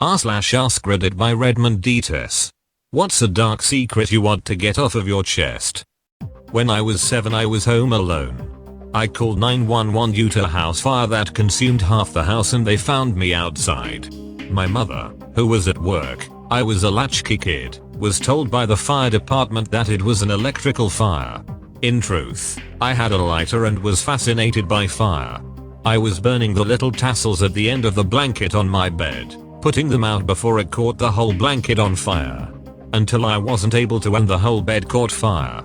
r/AskReddit by Redmond Dts. What's a dark secret you want to get off of your chest? When I was 7 I was home alone. I called 911 due to a house fire that consumed half the house and they found me outside. My mother, who was at work, I was a latchkey kid, was told by the fire department that it was an electrical fire. In truth, I had a lighter and was fascinated by fire. I was burning the little tassels at the end of the blanket on my bed, putting them out before it caught the whole blanket on fire. Until I wasn't able to and the whole bed caught fire.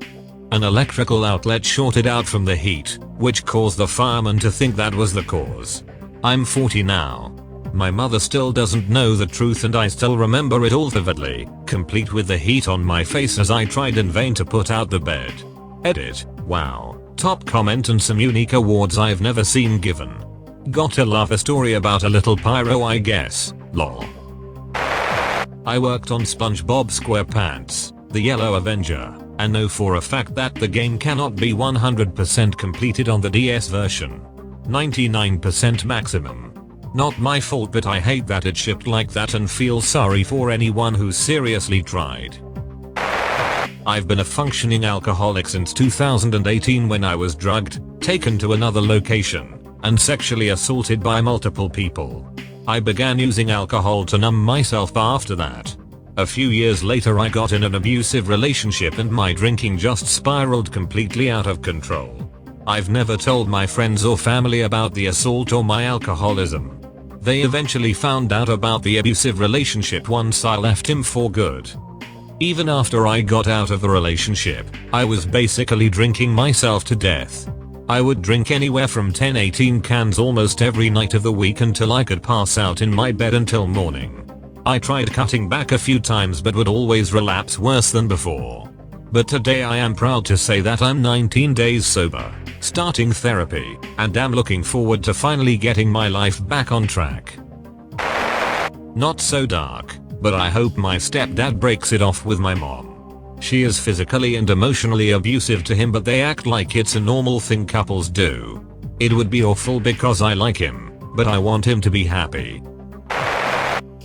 An electrical outlet shorted out from the heat, which caused the fireman to think that was the cause. I'm 40 now. My mother still doesn't know the truth and I still remember it all vividly, complete with the heat on my face as I tried in vain to put out the bed. Edit. Wow. Top comment and some unique awards I've never seen given. Gotta love a story about a little pyro I guess, lol. I worked on SpongeBob SquarePants, the Yellow Avenger, and know for a fact that the game cannot be 100% completed on the DS version. 99% maximum. Not my fault but I hate that it shipped like that and feel sorry for anyone who seriously tried. I've been a functioning alcoholic since 2018 when I was drugged, taken to another location, and sexually assaulted by multiple people. I began using alcohol to numb myself after that. A few years later I got in an abusive relationship and my drinking just spiraled completely out of control. I've never told my friends or family about the assault or my alcoholism. They eventually found out about the abusive relationship once I left him for good. Even after I got out of the relationship, I was basically drinking myself to death. I would drink anywhere from 10-18 cans almost every night of the week until I could pass out in my bed until morning. I tried cutting back a few times but would always relapse worse than before. But today I am proud to say that I'm 19 days sober, starting therapy, and am looking forward to finally getting my life back on track. Not so dark, but I hope my stepdad breaks it off with my mom. She is physically and emotionally abusive to him but they act like it's a normal thing couples do. It would be awful because I like him, but I want him to be happy.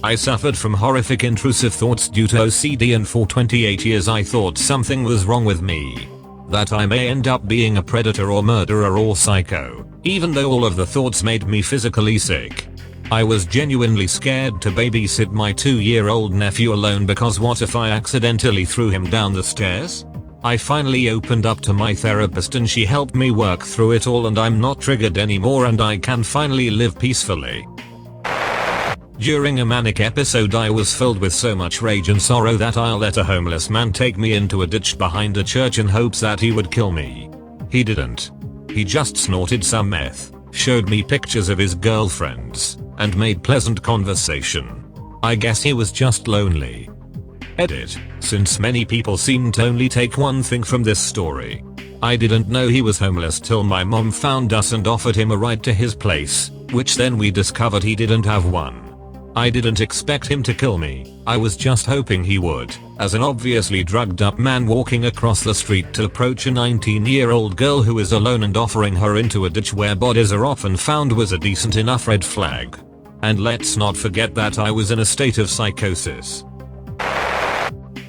I suffered from horrific intrusive thoughts due to OCD and for 28 years I thought something was wrong with me. That I may end up being a predator or murderer or psycho, even though all of the thoughts made me physically sick. I was genuinely scared to babysit my 2-year-old nephew alone because what if I accidentally threw him down the stairs? I finally opened up to my therapist and she helped me work through it all and I'm not triggered anymore and I can finally live peacefully. During a manic episode I was filled with so much rage and sorrow that I let a homeless man take me into a ditch behind a church in hopes that he would kill me. He didn't. He just snorted some meth, showed me pictures of his girlfriends, and made pleasant conversation. I guess he was just lonely. Edit. Since many people seem to only take one thing from this story. I didn't know he was homeless till my mom found us and offered him a ride to his place, which then we discovered he didn't have one. I didn't expect him to kill me, I was just hoping he would, as an obviously drugged up man walking across the street to approach a 19-year-old girl who is alone and offering her into a ditch where bodies are often found was a decent enough red flag. And let's not forget that I was in a state of psychosis.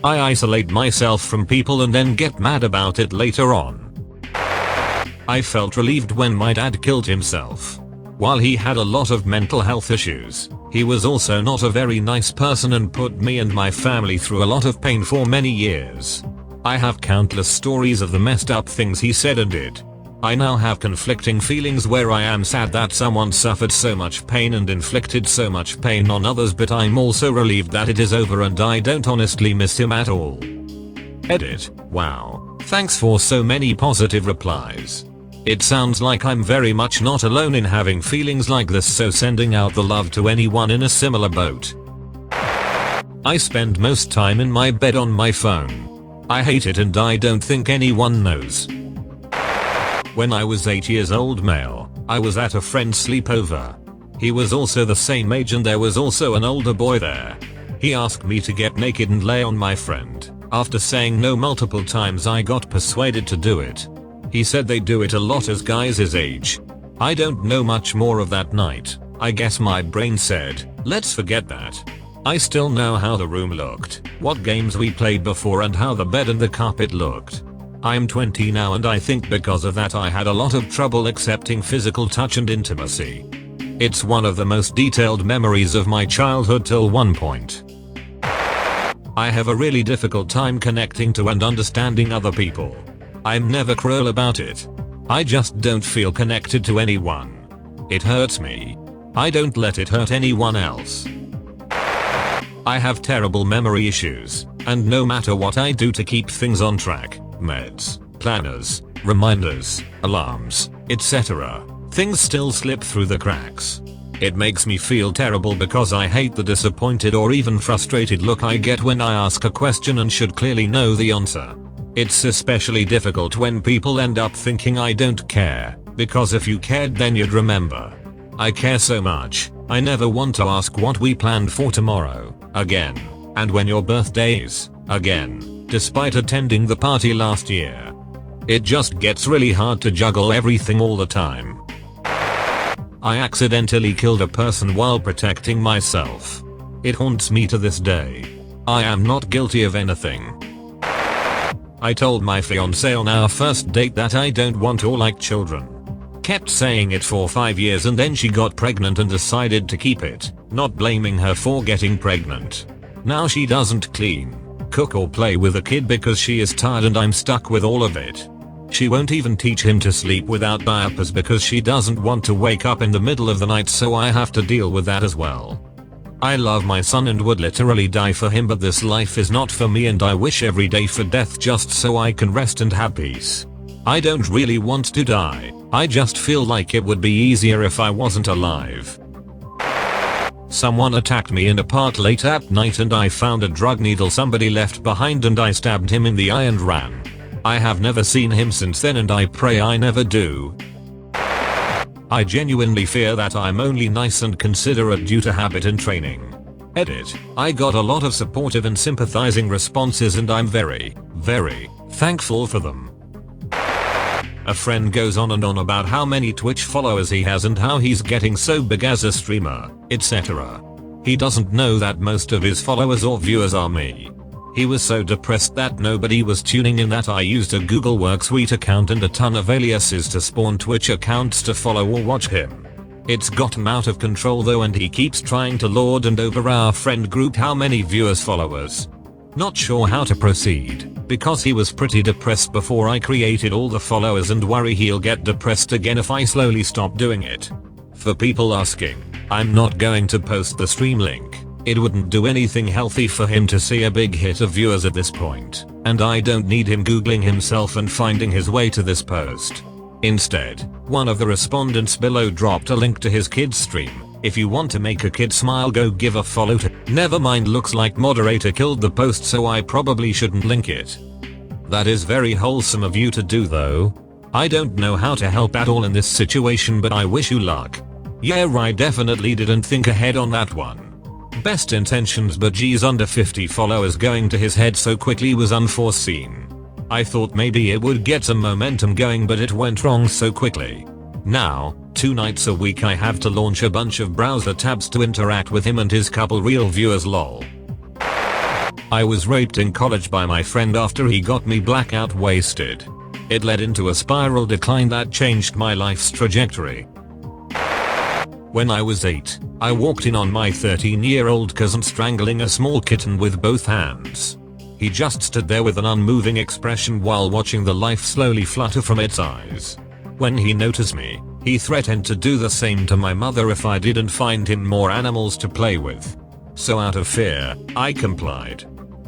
I isolate myself from people and then get mad about it later on. I felt relieved when my dad killed himself. While he had a lot of mental health issues, he was also not a very nice person and put me and my family through a lot of pain for many years. I have countless stories of the messed up things he said and did. I now have conflicting feelings where I am sad that someone suffered so much pain and inflicted so much pain on others but I'm also relieved that it is over and I don't honestly miss him at all. Edit. Wow. Thanks for so many positive replies. It sounds like I'm very much not alone in having feelings like this so sending out the love to anyone in a similar boat. I spend most time in my bed on my phone. I hate it and I don't think anyone knows. When I was 8 years old male, I was at a friend's sleepover. He was also the same age and there was also an older boy there. He asked me to get naked and lay on my friend. After saying no multiple times I got persuaded to do it. He said they do it a lot as guys his age. I don't know much more of that night. I guess my brain said, let's forget that. I still know how the room looked, what games we played before and how the bed and the carpet looked. I'm 20 now and I think because of that I had a lot of trouble accepting physical touch and intimacy. It's one of the most detailed memories of my childhood till one point. I have a really difficult time connecting to and understanding other people. I'm never cruel about it. I just don't feel connected to anyone. It hurts me. I don't let it hurt anyone else. I have terrible memory issues, and no matter what I do to keep things on track, meds, planners, reminders, alarms, etc., things still slip through the cracks. It makes me feel terrible because I hate the disappointed or even frustrated look I get when I ask a question and should clearly know the answer. It's especially difficult when people end up thinking I don't care, because if you cared then you'd remember. I care so much, I never want to ask what we planned for tomorrow, again, and when your birthday is, again, despite attending the party last year. It just gets really hard to juggle everything all the time. I accidentally killed a person while protecting myself. It haunts me to this day. I am not guilty of anything. I told my fiancée on our first date that I don't want or like children. Kept saying it for 5 years and then she got pregnant and decided to keep it, not blaming her for getting pregnant. Now she doesn't clean, cook or play with a kid because she is tired and I'm stuck with all of it. She won't even teach him to sleep without diapers because she doesn't want to wake up in the middle of the night, so I have to deal with that as well. I love my son and would literally die for him, but this life is not for me and I wish every day for death just so I can rest and have peace. I don't really want to die, I just feel like it would be easier if I wasn't alive. Someone attacked me in a park late at night and I found a drug needle somebody left behind and I stabbed him in the eye and ran. I have never seen him since then and I pray I never do. I genuinely fear that I'm only nice and considerate due to habit and training. Edit. I got a lot of supportive and sympathizing responses and I'm very, very thankful for them. A friend goes on and on about how many Twitch followers he has and how he's getting so big as a streamer, etc. He doesn't know that most of his followers or viewers are me. He was so depressed that nobody was tuning in that I used a Google Worksheet account and a ton of aliases to spawn Twitch accounts to follow or watch him. It's gotten out of control though and he keeps trying to lord and over our friend group how many viewers followers. Not sure how to proceed, because he was pretty depressed before I created all the followers and worry he'll get depressed again if I slowly stop doing it. For people asking, I'm not going to post the stream link. It wouldn't do anything healthy for him to see a big hit of viewers at this point, and I don't need him googling himself and finding his way to this post. Instead, one of the respondents below dropped a link to his kid's stream. If you want to make a kid smile, go give a follow to. Never mind, looks like moderator killed the post, so I probably shouldn't link it. That is very wholesome of you to do though. I don't know how to help at all in this situation, but I wish you luck. Yeah, I definitely didn't think ahead on that one. Best intentions, but geez, under 50 followers going to his head so quickly was unforeseen. I thought maybe it would get some momentum going, but it went wrong so quickly. Now, 2 nights a week I have to launch a bunch of browser tabs to interact with him and his couple real viewers, lol. I was raped in college by my friend after he got me blackout wasted. It led into a spiral decline that changed my life's trajectory. When I was 8, I walked in on my 13-year-old cousin strangling a small kitten with both hands. He just stood there with an unmoving expression while watching the life slowly flutter from its eyes. When he noticed me, he threatened to do the same to my mother if I didn't find him more animals to play with. So out of fear, I complied.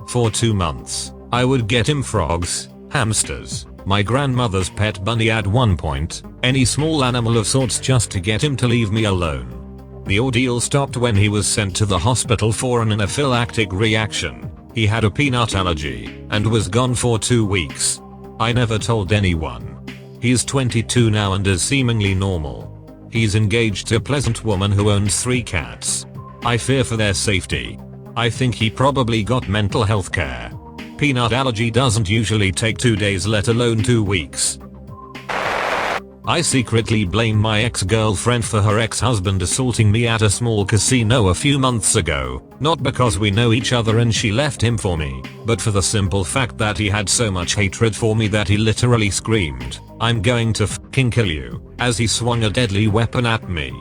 For 2 months, I would get him frogs, hamsters, my grandmother's pet bunny at one point, any small animal of sorts just to get him to leave me alone. The ordeal stopped when he was sent to the hospital for an anaphylactic reaction. He had a peanut allergy and was gone for 2 weeks. I never told anyone. He's 22 now and is seemingly normal. He's engaged to a pleasant woman who owns 3 cats. I fear for their safety. I think he probably got mental health care. Peanut allergy doesn't usually take 2 days, let alone 2 weeks. I secretly blame my ex-girlfriend for her ex-husband assaulting me at a small casino a few months ago, not because we know each other and she left him for me, but for the simple fact that he had so much hatred for me that he literally screamed, "I'm going to fucking kill you," as he swung a deadly weapon at me.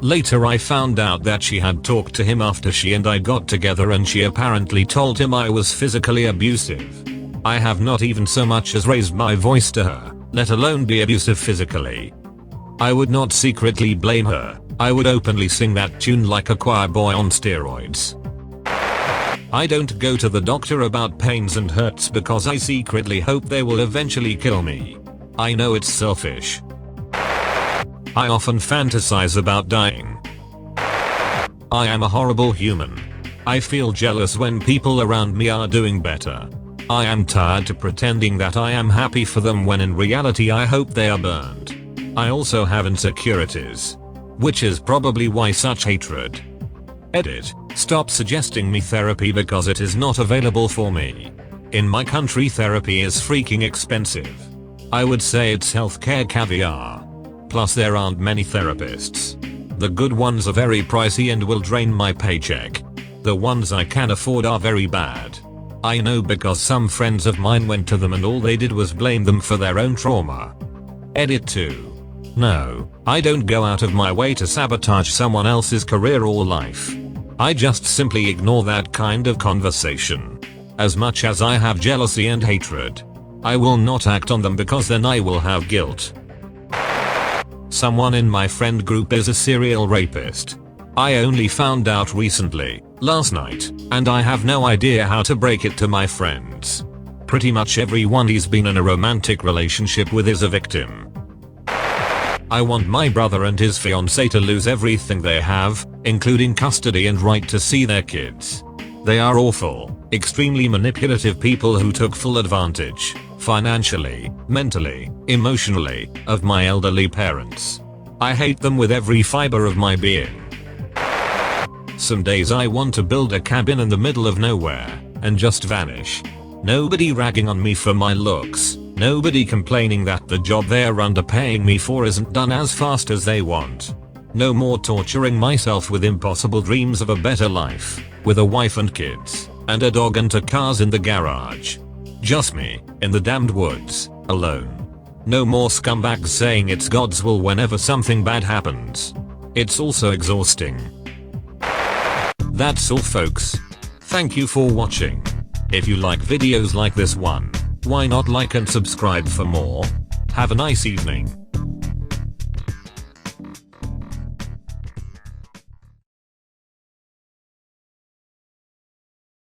Later I found out that she had talked to him after she and I got together and she apparently told him I was physically abusive. I have not even so much as raised my voice to her, let alone be abusive physically. I would not secretly blame her, I would openly sing that tune like a choir boy on steroids. I don't go to the doctor about pains and hurts because I secretly hope they will eventually kill me. I know it's selfish. I often fantasize about dying. I am a horrible human. I feel jealous when people around me are doing better. I am tired to pretending that I am happy for them when in reality I hope they are burned. I also have insecurities. Which is probably why such hatred. Edit. Stop suggesting me therapy because it is not available for me. In my country therapy is freaking expensive. I would say it's healthcare caviar. Plus there aren't many therapists. The good ones are very pricey and will drain my paycheck. The ones I can afford are very bad. I know because some friends of mine went to them and all they did was blame them for their own trauma. Edit 2. No, I don't go out of my way to sabotage someone else's career or life. I just simply ignore that kind of conversation. As much as I have jealousy and hatred, I will not act on them because then I will have guilt. Someone in my friend group is a serial rapist. I only found out recently, last night, and I have no idea how to break it to my friends. Pretty much everyone he's been in a romantic relationship with is a victim. I want my brother and his fiancée to lose everything they have, including custody and right to see their kids. They are awful, extremely manipulative people who took full advantage, financially, mentally, emotionally, of my elderly parents. I hate them with every fiber of my being. Some days I want to build a cabin in the middle of nowhere and just vanish. Nobody ragging on me for my looks. Nobody complaining that the job they're underpaying me for isn't done as fast as they want. No more torturing myself with impossible dreams of a better life, with a wife and kids, and a dog and 2 cars in the garage. Just me, in the damned woods, alone. No more scumbags saying it's God's will whenever something bad happens. It's also exhausting. That's all folks. Thank you for watching. If you like videos like this one, why not like and subscribe for more? Have a nice evening.